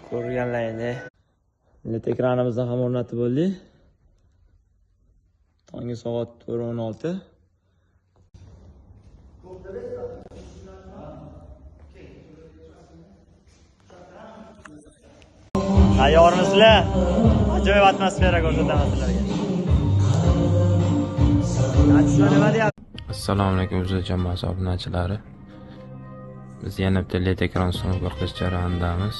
Ko'rganlaringdek LED ekranimizni ham o'rnatib bo'ldik. Tonggi soat 4:16. Tayyormisizlar? Ajoyib atmosfera ko'rsataman sizlarga. Assalomu alaykum o'zbek jamoasi obunachilari. Biz yana bitta LED ekran sinov qilish jarayonidamiz.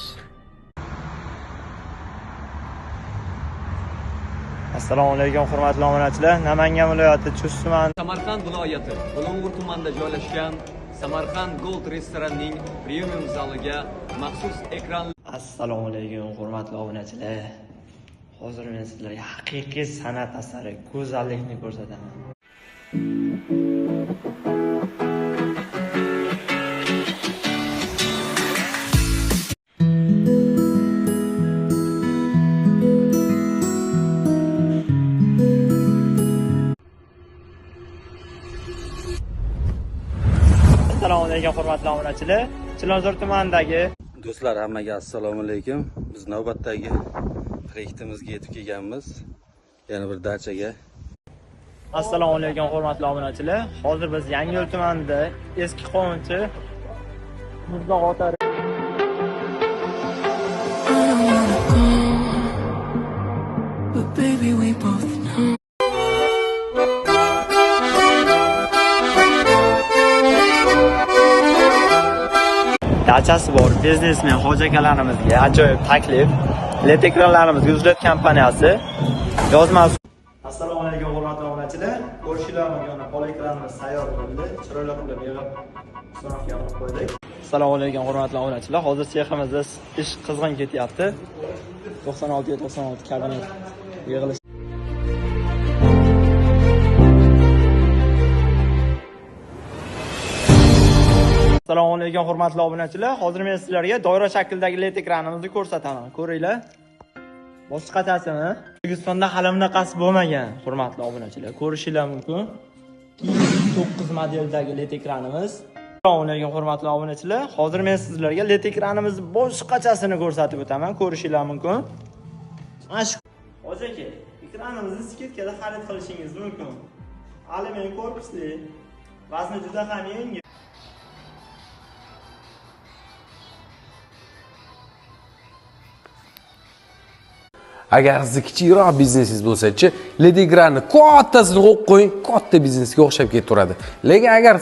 Assalomu alaykum hurmatli obunachilar. Namangan viloyati Chust tumani Samarqand viloyati Bulung'ur tumanida joylashgan Samarqand Gold restoranning premium zaliga maxsus ekran. Assalomu alaykum hurmatli obunachilar. Hozir men sizlarga haqiqiy san'at asari, go'zallikni ko'rsataman. Assalomu alaykum hurmatli obunachilar. Chilonzor tumanidagi Do'stlar, hammaga assalomu alaykum. Biz navbatdagi proyektimizga yetib kelganmiz. Yana bir dachaga. Assalomu alaykum hurmatli obunachilar. Hozir biz Yangiyo'l tumanida eski qonunchi Muzdoq ota dachasi bor biznesmen Hoji akalarimizga ajoyib taklif. LED ekranlarimizga Uzlet kompaniyasi yozmasi. Assalomu alaykum hurmatli obunachilar. Ko'rishinglar mumkin, pol ekranimiz tayyor bo'ldi. Chiroyli qilib yig'ib so'roqga olib qo'ydik. Assalomu alaykum hurmatli obunachilar. Hozir seximizda ish qizg'in ketyapti. 96 ga 96 kabinet yig'ilish. Assalomu alaykum hurmatli obunachilar. Hozir men sizlarga doira shaklidagi LED ekranimizni ko'rsataman. Ko'ringlar. Boshqachasini O'zbekistonda hali bunaqasi bo'lmagan, hurmatli obunachilar. Ko'rishinglar mumkin. 9 modeldagi LED ekranimiz. Assalomu alaykum hurmatli obunachilar. Hozir men sizlarga LED ekranimizni boshqachasini ko'rsatib o'taman. Ko'rishinglar mumkin. Mana shu Hoji aka, ekranimizni skidkada xarid qilishingiz mumkin. Alyumin korpusli, vazni juda ham yengil. Agar siz kichikroq biznesingiz bo'lsa-chi, LED ekranni kattasini qo'yib qo'ying, katta biznesga o'xshab ketaveradi. Lekin agar